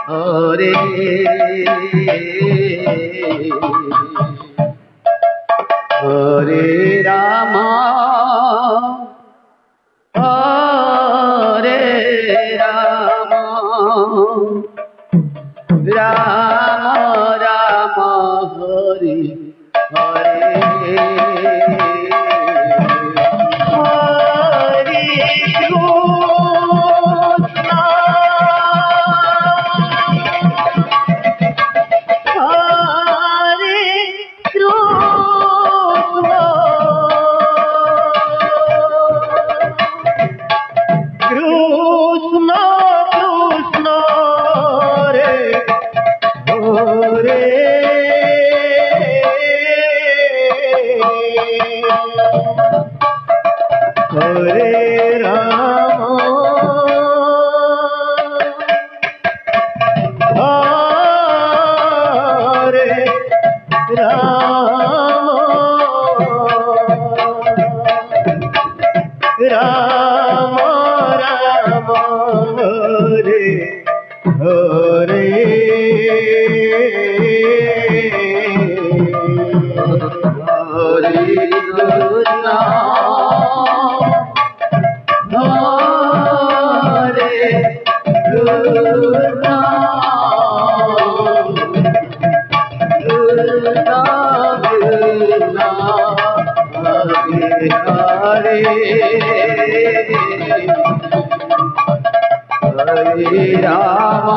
Hare Hare Ram Hare Ram Ram Ram Hare Hare Hare Ram Hare Ram Ram Ram Hare Hare Hare Krishna Hare Ram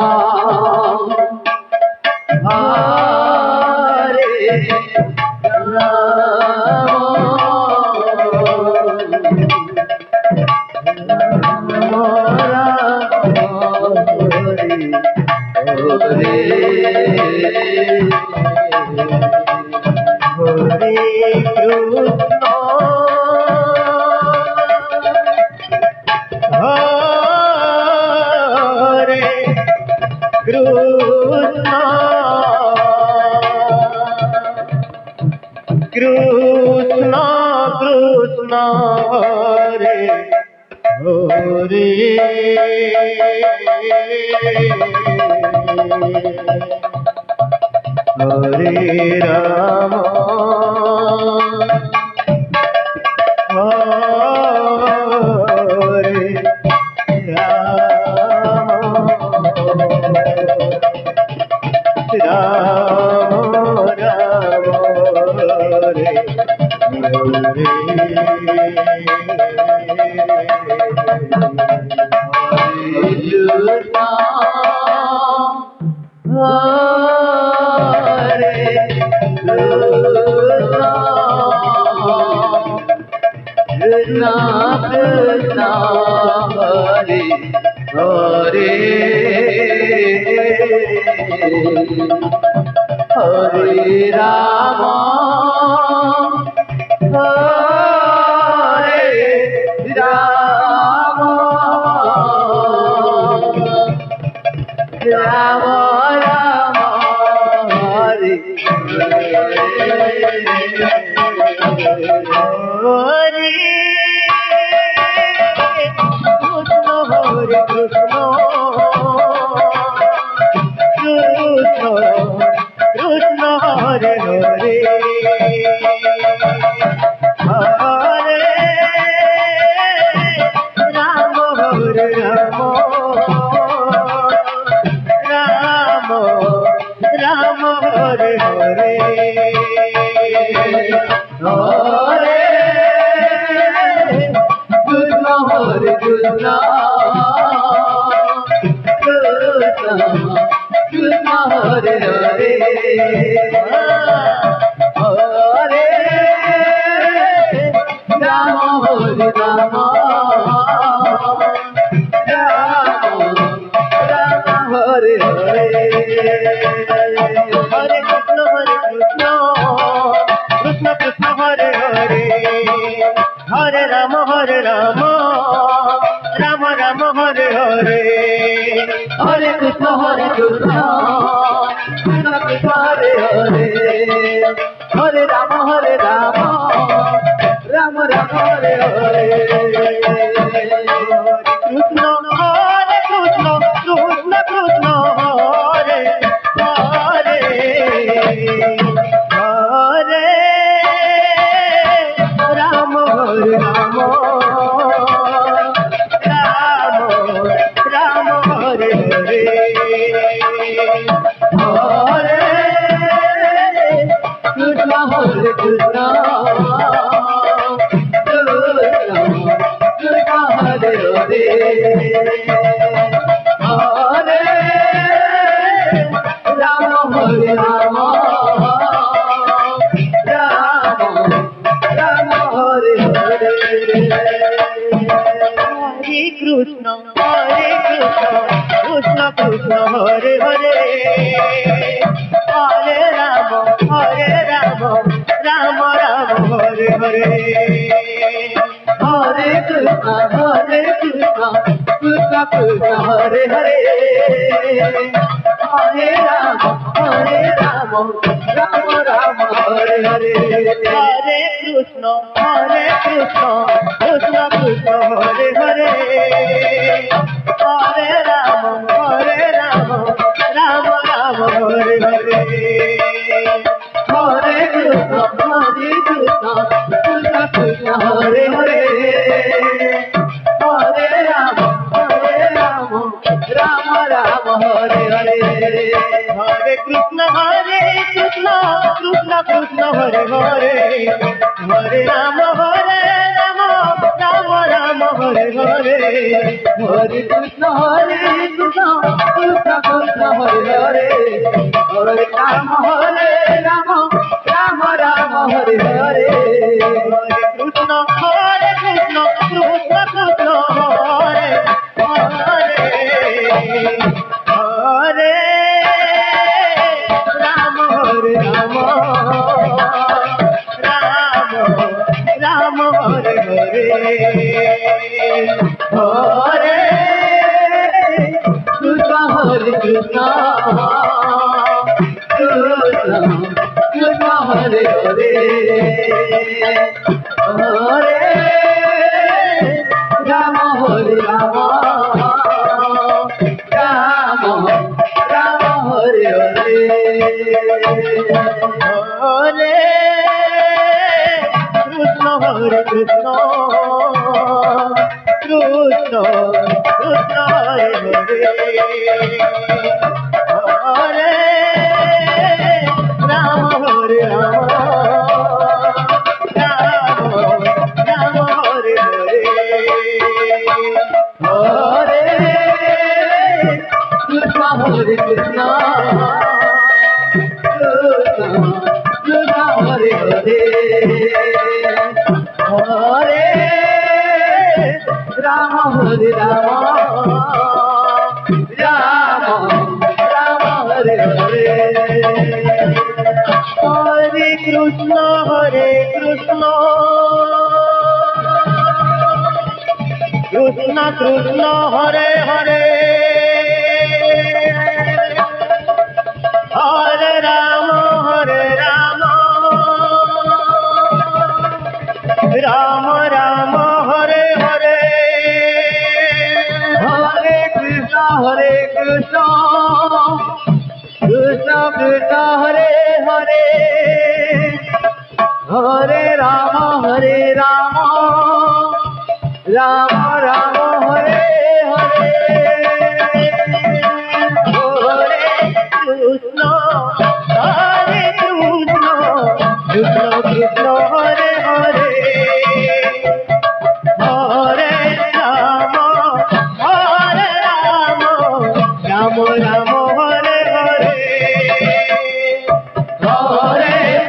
Hare Krishna Krishna Hare Hare Hare Ram Hare Ram Ram Hare Krishna Krishna Hare Hare Hare Rama Hare Rama Rama Rama Hare Hare Rama Hare Rama Rama Rama Hare Hare Hare Krishna Hare Krishna Krishna Krishna Hare Hare Hare Rama Hare Rama Rama Rama Hare Hare Krishna Hare Krishna Krishna Krishna Hare Hare Hare Ram Ram Ram Hare Hare Hare Krishna Krishna Krishna Hare Hare Hare Ram Ram Ram Hare Hare Hare Krishna Krishna Krishna Hare Hare Hare Ram Ram Ram Hare Hare Hare Krishna Krishna Krishna Hare Hare Hare Ram Ram Ram Hare Hare Hare Krishna Krishna Krishna Hare Hare Hare Ram Ram Ram Hare Hare Hare Krishna Krishna Krishna Hare Hare Hare Ram Ram Ram Hare Hare Hare Krishna Krishna Krishna Hare Hare Hare Ram Ram Ram Hare Hare Hare Krishna Hare Krishna Krishna Hare Hare Hare Ram Hare Ram Ram Ram Hare Hare Hare Krishna Hare Krishna Krishna Krishna Hare Hare Hare Ram Hare Ram Ram Hare Hare Hare Krishna Hare Krishna Krishna Hare Hare Hare Ram Hare Ram Ram Ram Hare Hare Hare Krishna Krishna Krishna Hare Hare Hare Ram Ram Ram Hare Hare Hare Krishna Krishna Krishna Hare Hare Hare Ram Ram Ram Hare Hare Hare Krishna Krishna Krishna Hare Hare Hare Ram Ram Ram Hare Hare Hare Krishna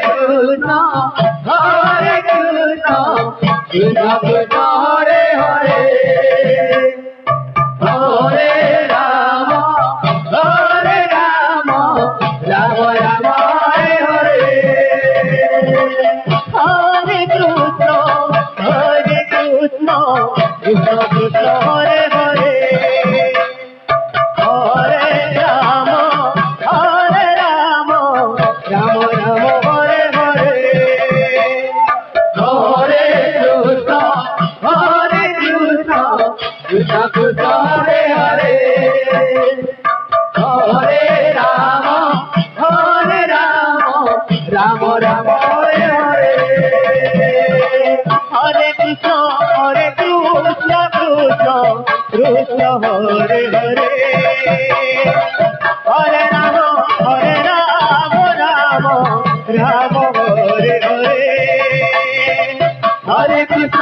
Krishna Krishna Hare Hare Hare Ram Ram Ram Hare Hare Hare Krishna Krishna Krishna Hare Hare Hare Ram Ram Ram Hare Hare Hare Krishna Krishna Krishna Hare Hare Hare Ram Ram Ram Hare Hare Hare Krishna Krishna Krishna Hare Hare Hare Ram Ram Ram Hare Hare Hare Krishna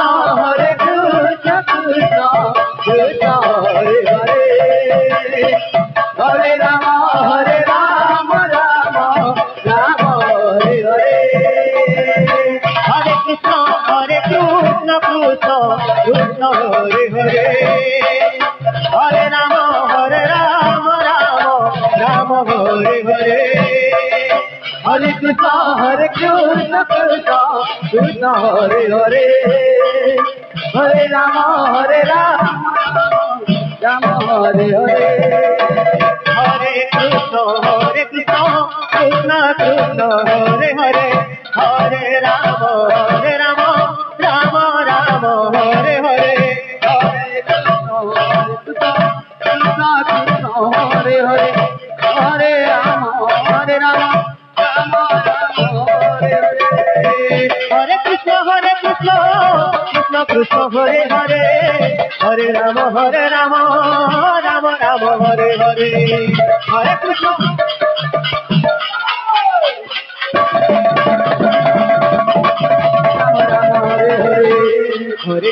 Krishna Krishna Hare Hare Hare Ram Ram Ram Hare Hare Hare Krishna Krishna Krishna Hare Hare Hare Ram Hare Hare Hare Krishna Krishna Krishna Hare Hare Hare Rama Rama Hare Hare Hare Krishna Krishna Krishna Hare Hare Hare Rama Rama Rama Hare Hare Hare Krishna Krishna Krishna Hare Hare Hare Rama Rama Hare Hare Hare Krishna Krishna Krishna Hare Hare Hare Rama Rama Rama Hare Hare Hare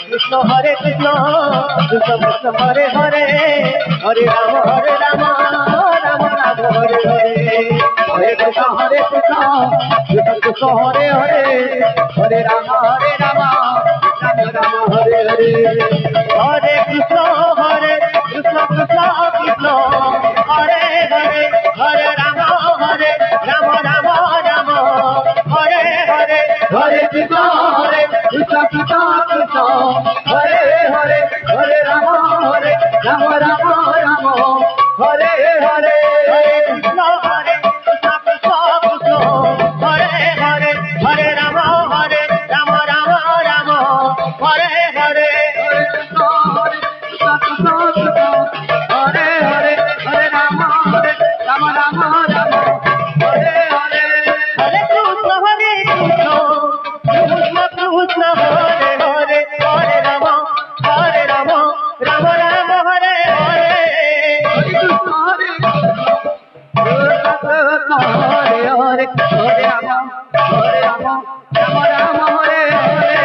Krishna Hare Krishna Krishna Krishna Hare Hare Hare Rama Rama Rama Hare Hare Hare Krishna Krishna Krishna Hare Hare Hare Rama Rama Rama Hare Hare Hare Krishna Krishna Krishna Hare Hare Hare Rama Rama Rama Hare Hare Hare Krishna Krishna Krishna Hare Hare Hare Rama Rama Rama Hare Hare Hare Krishna Krishna Krishna Hare Hare Hare Rama Rama Rama Hare Hare Hare Krishna Krishna Krishna Hare Hare Hare Rama Rama Rama Hare Hare Hare Krishna Krishna Krishna Hare Hare Hare Rama Rama Rama Hare Hare Hare Krishna Hare Hare Hare Rama Rama Hare Hare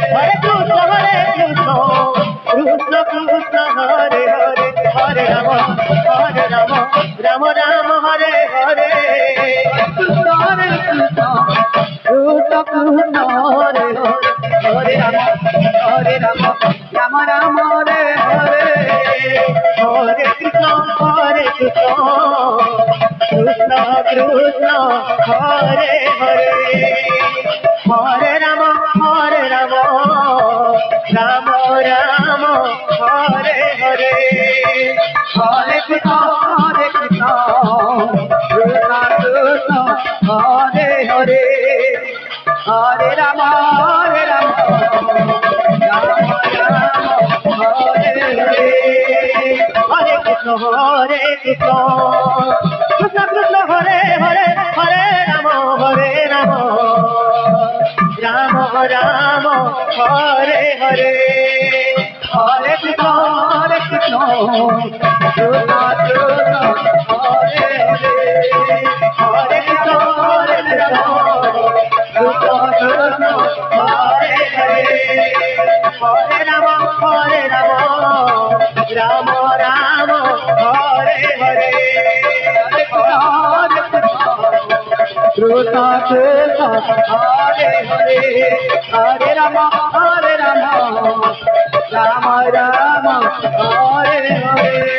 Hare Krishna Krishna Krishna Hare Hare Hare Rama Rama Hare Hare Krishna Krishna Krishna Hare Hare Rama Rama Hare Hare Hare Krishna Krishna Krishna Hare Hare Hare Rama Rama Rama Hare Hare Hare Krishna Krishna Krishna Hare Hare Hare Rama Rama Hare Hare Hare Krishna Krishna Krishna Hare Hare Hare Rama Rama Rama Hare Hare Hare Krishna Krishna Krishna Hare Hare Hare Krishna Krishna Hare Hare Hare Rama Rama Rama Hare Hare Hare Krishna Krishna Hare Hare Hare Rama Rama Rama Hare Hare